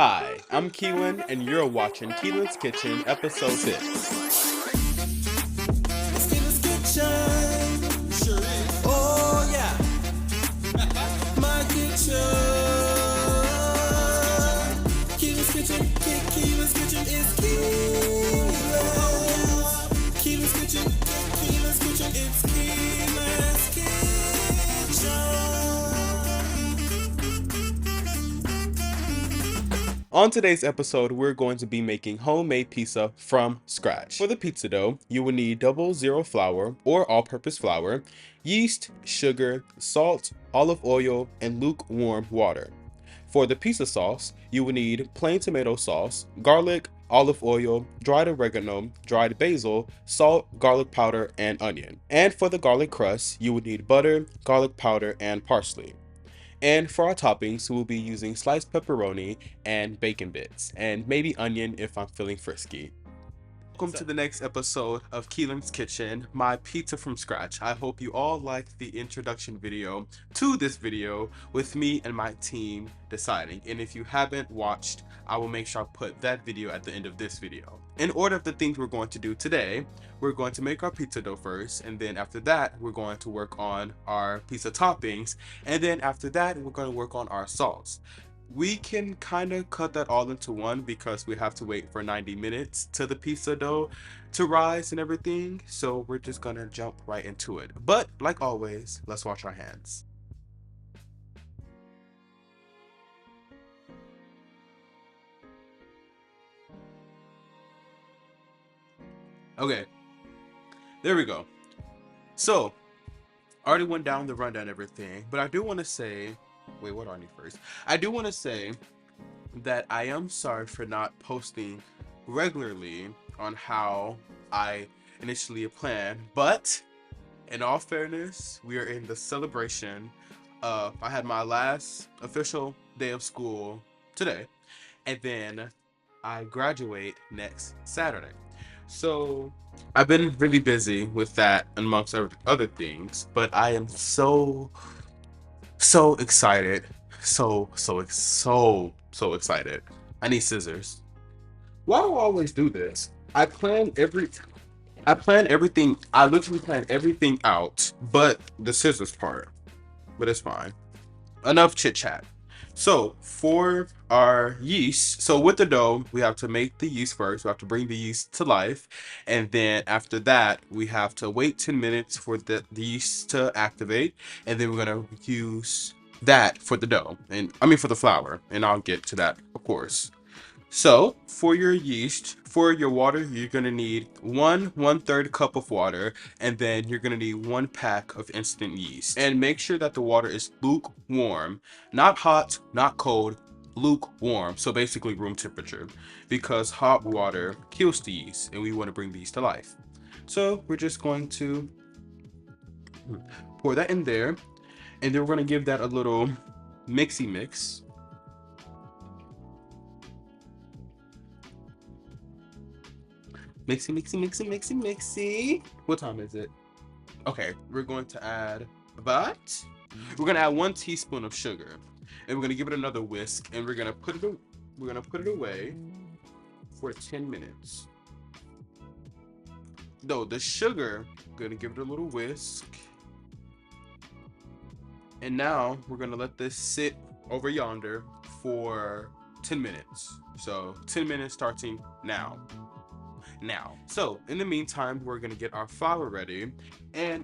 Hi, I'm Keelyn, and you're watching Keelyn's Kitchen, Episode 6. Keelyn's Kitchen. Sure is. Oh, yeah. My kitchen. Keelyn's Kitchen. Keelyn's Kitchen is Keelyn's. Keelyn's Kitchen. Keelyn's Kitchen. It's Keelyn's Kitchen. On today's episode, we're going to be making homemade pizza from scratch. For the pizza dough, you will need 00 flour or all-purpose flour, yeast, sugar, salt, olive oil, and lukewarm water. For the pizza sauce, you will need plain tomato sauce, garlic, olive oil, dried oregano, dried basil, salt, garlic powder, and onion. And for the garlic crust, you will need butter, garlic powder, and parsley. And for our toppings, we'll be using sliced pepperoni and bacon bits, and maybe onion if I'm feeling frisky. Welcome to the next episode of Keelyn's Kitchen, my pizza from scratch. I hope you all liked the introduction video to this video with me and my team deciding. And if you haven't watched, I will make sure I put that video at the end of this video. In order of the things we're going to do today, we're going to make our pizza dough first, and then after that, we're going to work on our pizza toppings, and then after that, we're going to work on our sauce. We can kind of cut that all into one because we have to wait for 90 minutes to the pizza dough to rise and everything. So we're just gonna jump right into it. But like always, let's wash our hands. Okay, there we go. So, I already went down the rundown and everything, but I do want to say, wait, what do I need first? I do want to say that I am sorry for not posting regularly on how I initially planned, but in all fairness, we are in the celebration of, I had my last official day of school today, and then I graduate next Saturday. So I've been really busy with that amongst other things, but I am so excited. So excited. I need scissors. Why do I always do this? I plan everything. I literally plan everything out, but the scissors part. But it's fine. Enough chit chat. So for our yeast, so with the dough, we have to make the yeast first. We have to bring the yeast to life. And then after that, we have to wait 10 minutes for the yeast to activate. And then we're going to use that for the dough. And I mean for the flour. And I'll get to that, of course. So for your yeast, for your water, you're gonna need 1/3 cup of water, and then you're gonna need 1 pack of instant yeast. And make sure that the water is lukewarm, not hot, not cold, lukewarm. So basically room temperature, because hot water kills the yeast, and we want to bring the yeast to life. So we're just going to pour that in there, and then we're gonna give that a little mixy mix. Mixy. What time is it? Okay, we're going to add about, we're gonna add 1 teaspoon of sugar, and we're gonna give it another whisk, and we're gonna put it away for 10 minutes. Though the sugar, gonna give it a little whisk, and now we're gonna let this sit over yonder for 10 minutes. So 10 minutes starting now. So in the meantime, we're gonna get our flour ready, and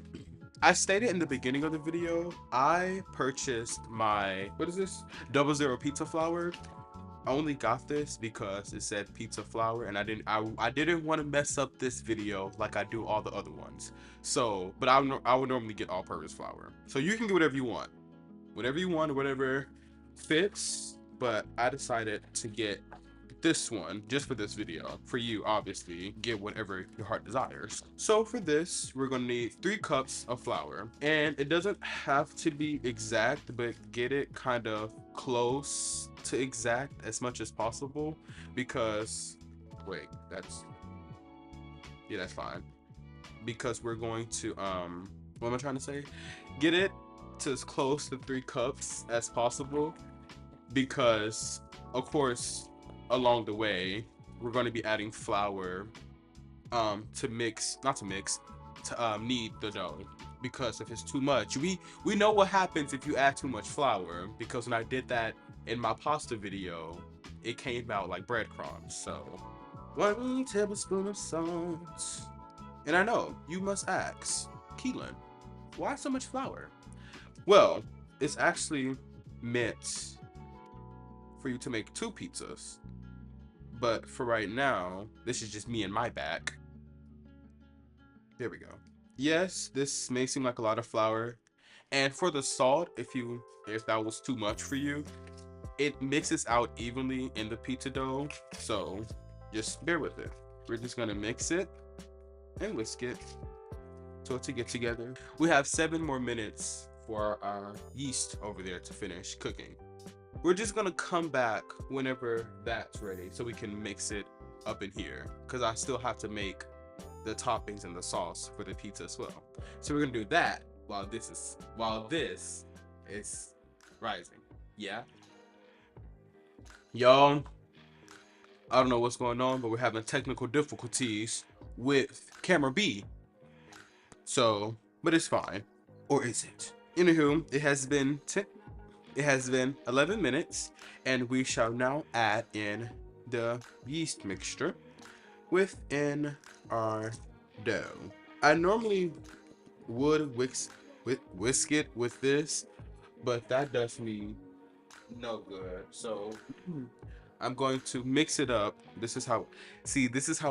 I stated in the beginning of the video, I purchased my, what is this, 00 pizza flour. I only got this because it said pizza flour, and I didn't want to mess up this video like I do all the other ones. So, but I would normally get all-purpose flour. So you can get whatever you want, whatever fits. But I decided to get this one just for this video. For you, obviously, get whatever your heart desires. So for this, we're gonna need 3 cups of flour, and it doesn't have to be exact, but get it kind of close to exact as much as possible, because wait, that's fine, because we're going to what am I trying to say, get it to as close to 3 cups as possible, because of course, along the way, we're going to be adding flour to mix, not to mix, to knead the dough. Because if it's too much, we know what happens if you add too much flour. Because when I did that in my pasta video, it came out like breadcrumbs. So 1 tablespoon of salt. And I know you must ask, Keelyn, why so much flour? Well, it's actually meant for you to make 2 pizzas. But for right now, this is just me and my back. There we go. Yes, this may seem like a lot of flour. And for the salt, if that was too much for you, it mixes out evenly in the pizza dough. So just bear with it. We're just gonna mix it and whisk it so to get together. We have 7 more minutes for our yeast over there to finish cooking. We're just gonna come back whenever that's ready so we can mix it up in here, because I still have to make the toppings and the sauce for the pizza as well. So we're gonna do that while this is rising. Yeah. Y'all, I don't know what's going on, but we're having technical difficulties with camera B. So, but it's fine. Or is it? Anywho, it has been 11 minutes, and we shall now add in the yeast mixture within our dough. I normally would whisk it with this, but that does me no good. So I'm going to mix it up. This is how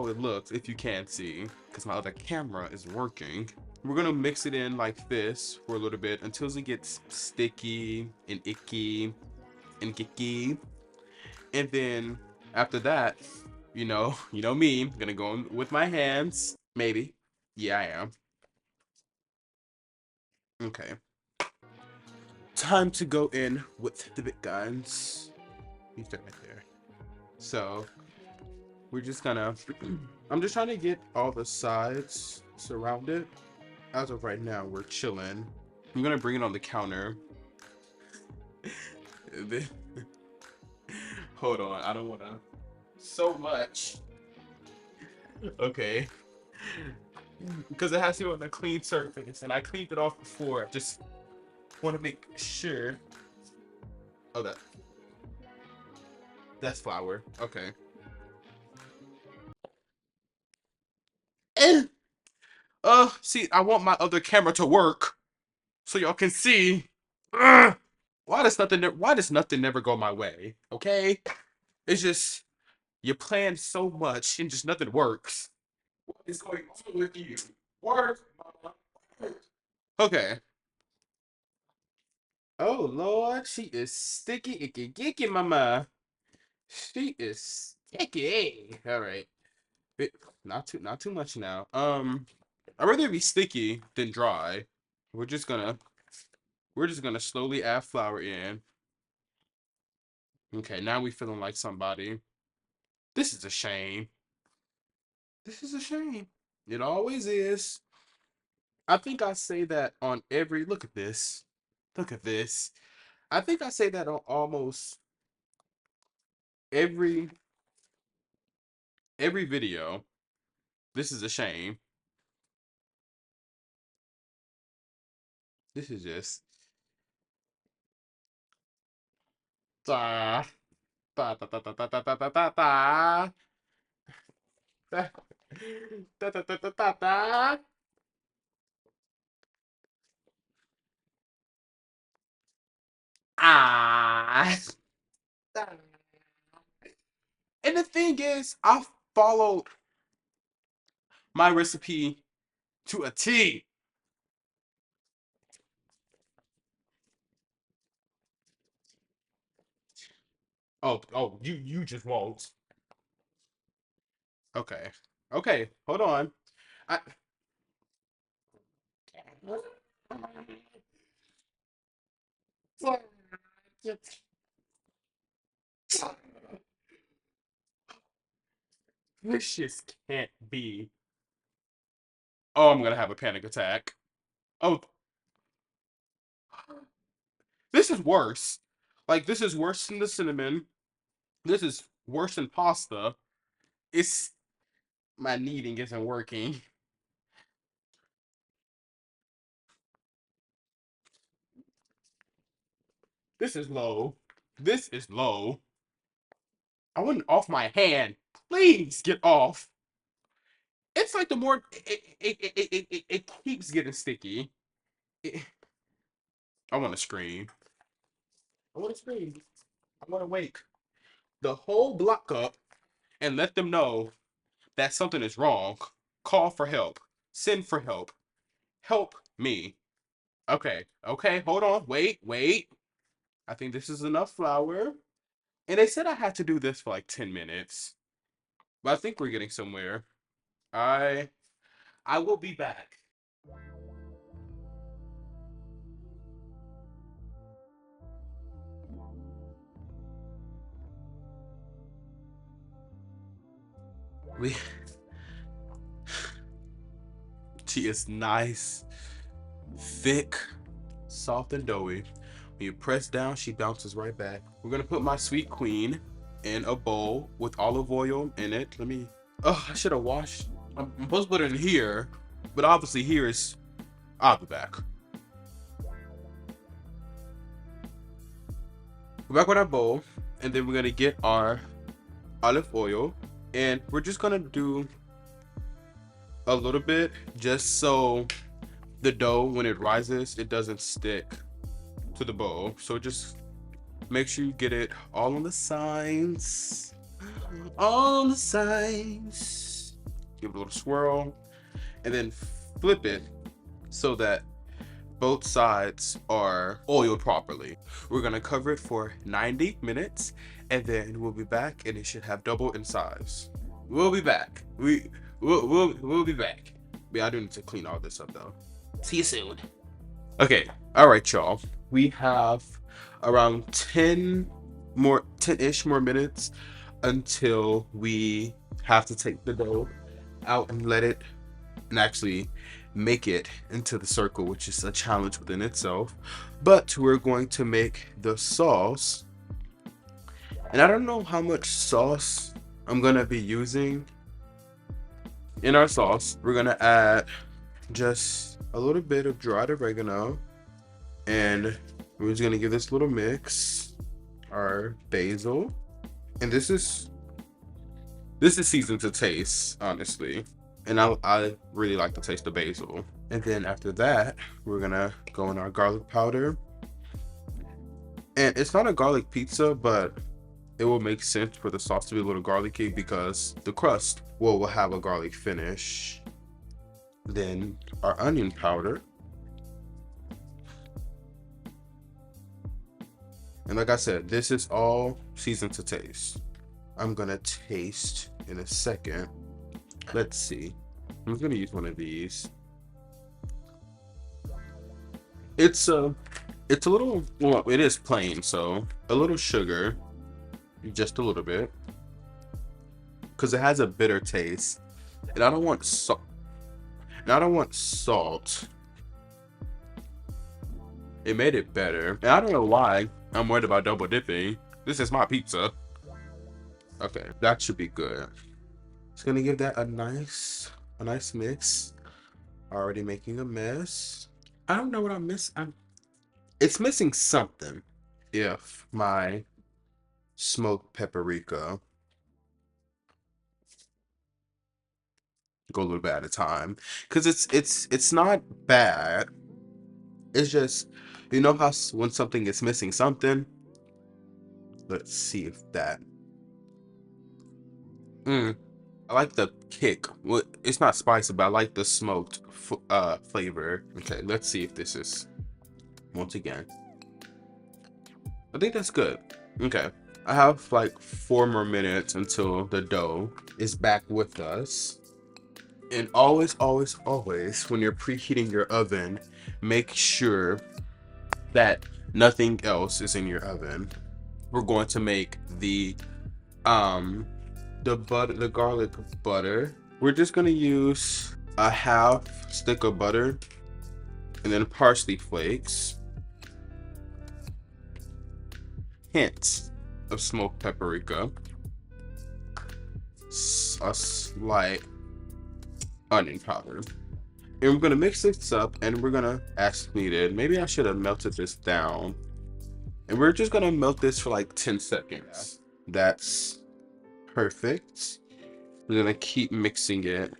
it looks, if you can't see, because my other camera is working. We're gonna mix it in like this for a little bit until it gets sticky and icky and gicky. And then after that, you know me, I'm gonna go in with my hands. Maybe. Yeah, I am. Okay. Time to go in with the big guns. You start right there. So we're just gonna I'm just trying to get all the sides surrounded. As of right now, we're chilling. I'm gonna bring it on the counter. Hold on, I don't wanna so much. Okay. Because it has to be on a clean surface, and I cleaned it off before. I just want to make sure. Oh, that's flour. Okay. Eh. See, I want my other camera to work so y'all can see. Ugh. Why does nothing never go my way? Okay? It's just you plan so much and just nothing works. What is going on with you? Work, mama. Work. Okay. Oh Lord, she is sticky, icky, gicky, mama. She is sticky. All right, not too much now. I'd rather be sticky than dry. We're just gonna slowly add flour in. Okay, now we feeling like somebody. This is a shame. This is a shame. It always is. I think I say that on every. Look at this. Look at this. I think I say that on almost every video. This is a shame. This is just. Da, da, da, da, da, da, da, da, da, da, da. Da, da, da, da, da, da, da. Ah. And the thing is, I followed my recipe to a T. Oh, you just won't. Okay. Okay, hold on. I This just can't be. Oh, I'm gonna have a panic attack. Oh, this is worse. Like, this is worse than the cinnamon. This is worse than pasta. It's my kneading isn't working. This is low. This is low. I want it off my hand. Please get off. It's like the more it keeps getting sticky. It, I want to scream. I want to scream. I want to wake the whole block up and let them know that something is wrong. Call for help. Send for help. Help me. Okay. Okay. Hold on. Wait. Wait. I think this is enough flour. And they said I had to do this for like 10 minutes. But I think we're getting somewhere. I I will be back. We She is nice, thick, soft and doughy. When you press down, she bounces right back. We're gonna put my sweet queen in a bowl with olive oil in it. Let me. Oh, I should have washed. I'm supposed to put it in here, but obviously here is. I'll be back. We're back with our bowl, and then we're gonna get our olive oil, and we're just gonna do a little bit just so the dough, when it rises, it doesn't stick to the bowl. So just make sure you get it all on the sides. All on the sides. Give it a little swirl. And then flip it so that both sides are oiled properly. We're gonna cover it for 90 minutes and then we'll be back and it should have double in size. We'll be back. We'll be back. Yeah, I do need to clean all this up though. See you soon. Okay, all right, y'all. We have around 10-ish more minutes until we have to take the dough out and let it and actually make it into the circle, which is a challenge within itself. But we're going to make the sauce. And I don't know how much sauce I'm gonna be using in our sauce. We're gonna add just a little bit of dried oregano, and we're just gonna give this little mix. Our basil, and this is seasoned to taste, honestly, and I really like the taste of basil. And then after that, we're gonna go in our garlic powder, and it's not a garlic pizza, but it will make sense for the sauce to be a little garlicky because the crust will have a garlic finish. Then our onion powder. And like I said, this is all seasoned to taste. I'm gonna taste in a second. Let's see. I'm gonna use one of these. It's a little, well, it is plain, so a little sugar. Just a little bit, because it has a bitter taste, and I don't want salt. It made it better, and I don't know why I'm worried about double dipping. This is my pizza. Okay, that should be good. Just gonna give that a nice mix. Already making a mess. I don't know what I'm missing. It's missing something. If my smoked paprika, go a little bit at a time, because it's not bad. It's just, you know how when something is missing something. Let's see if that. I like the kick. Well, it's not spicy, but I like the smoked flavor. Okay, let's see if this is, once again. I think that's good. Okay. I have like 4 more minutes until the dough is back with us. And always, always, always, when you're preheating your oven, make sure that nothing else is in your oven. We're going to make the garlic butter. We're just gonna use a half stick of butter, and then parsley flakes. Hints: of smoked paprika, a slight onion powder. And we're gonna mix this up and we're gonna, as needed, maybe I should have melted this down. And we're just gonna melt this for like 10 seconds. That's perfect. We're gonna keep mixing it.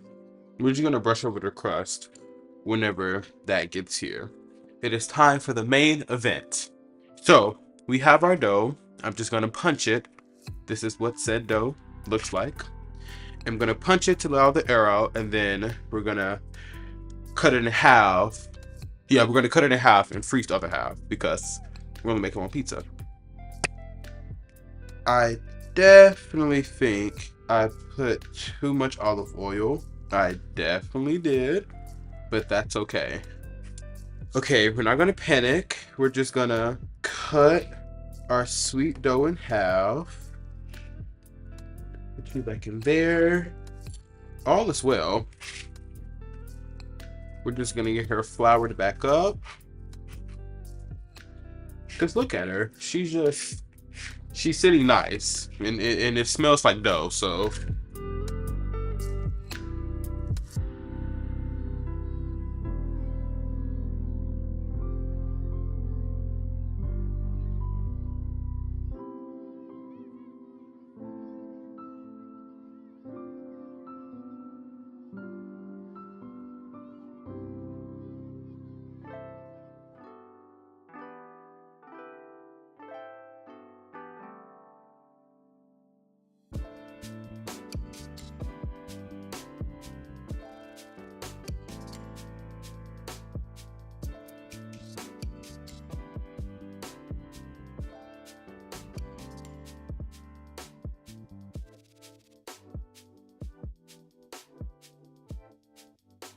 We're just gonna brush over the crust whenever that gets here. It is time for the main event. So we have our dough. I'm just gonna punch it. This is what said dough looks like. I'm gonna punch it to let all the air out, and then we're gonna cut it in half. Yeah, we're gonna cut it in half and freeze the other half because we're gonna make our own pizza. I definitely think I put too much olive oil. I definitely did, but that's okay. Okay, we're not gonna panic. We're just gonna cut our sweet dough in half. Put you back in there. All is well. We're just gonna get her floured back up. Cause look at her. She's sitting nice, and it smells like dough. So.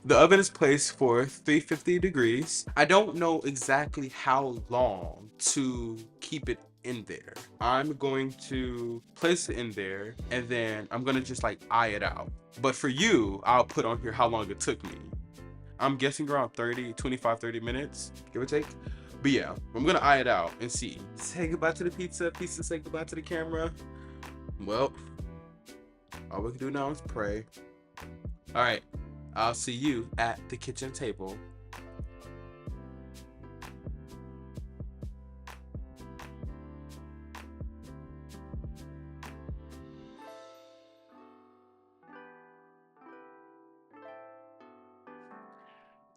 The oven is placed for 350 degrees. I don't know exactly how long to keep it in there. I'm going to place it in there and then I'm gonna just like eye it out. But for you, I'll put on here how long it took me. I'm guessing around 25, 30 minutes, give or take. But yeah, I'm gonna eye it out and see. Say goodbye to the pizza, pizza say goodbye to the camera. Well, all we can do now is pray. All right. I'll see you at the kitchen table.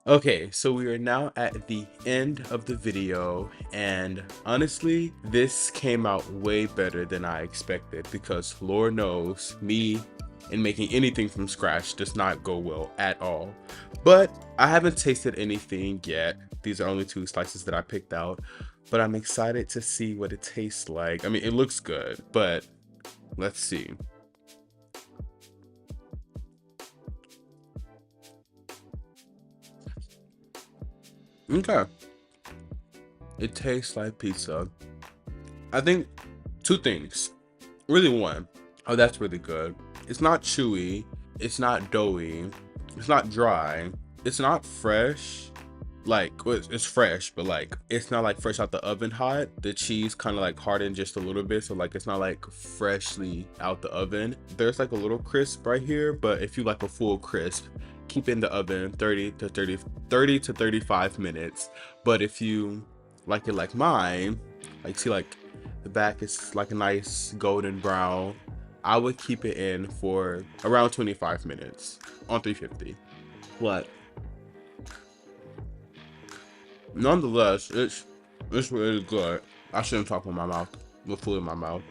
Okay, so we are now at the end of the video, and honestly, this came out way better than I expected because Lord knows me and making anything from scratch does not go well at all. But I haven't tasted anything yet. These are only 2 slices that I picked out, but I'm excited to see what it tastes like. I mean, it looks good, but let's see. Okay. It tastes like pizza. I think 2 things. Really 1. Oh, that's really good. It's not chewy. It's not doughy. It's not dry. It's not fresh. Like, well, it's fresh, but like, it's not like fresh out the oven hot. The cheese kind of like hardened just a little bit. So like, it's not like freshly out the oven. There's like a little crisp right here, but if you like a full crisp, keep it in the oven 30 to 35 minutes. But if you like it like mine, like see like the back is like a nice golden brown, I would keep it in for around 25 minutes on 350. But nonetheless, it's really good. I shouldn't talk with my mouth, with food in my mouth.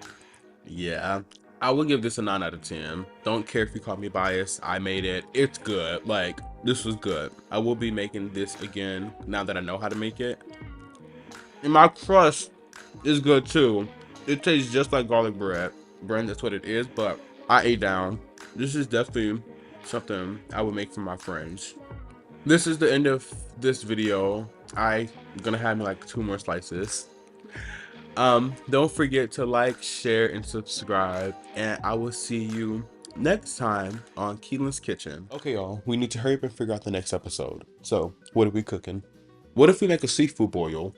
Yeah, I would give this a 9 out of 10. Don't care if you call me biased. I made it. It's good. Like, this was good. I will be making this again now that I know how to make it. And my crust is good too. It tastes just like garlic bread. That's what it is, but I ate down. This is definitely something I would make for my friends. This is the end of this video. I'm gonna have me like 2 more slices. Don't forget to like, share, and subscribe, and I will see you next time on Keelyn's Kitchen. Okay, y'all, we need to hurry up and figure out the next episode. So, what are we cooking? What if we make a seafood boil?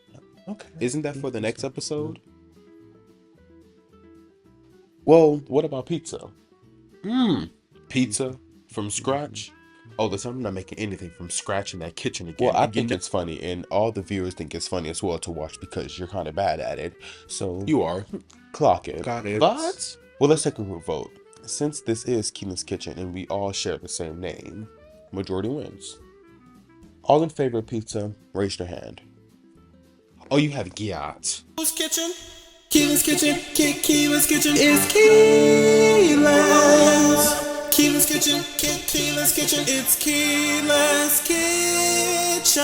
Okay, isn't that for the next episode? Well, what about pizza? Pizza from scratch? Oh, listen, I'm not making anything from scratch in that kitchen again. Well, I think it's funny, and all the viewers think it's funny as well to watch because you're kind of bad at it. So You are. clock it. Got it. But well, let's take a group vote. Since this is Keelyn's kitchen and we all share the same name, majority wins. All in favor of pizza, raise your hand. Oh, you have Giat. Whose kitchen? Keelyn's kitchen. Keelyn's kitchen is Keelyn's. Keelyn's kitchen. Keelyn's kitchen. It's Keelyn's kitchen.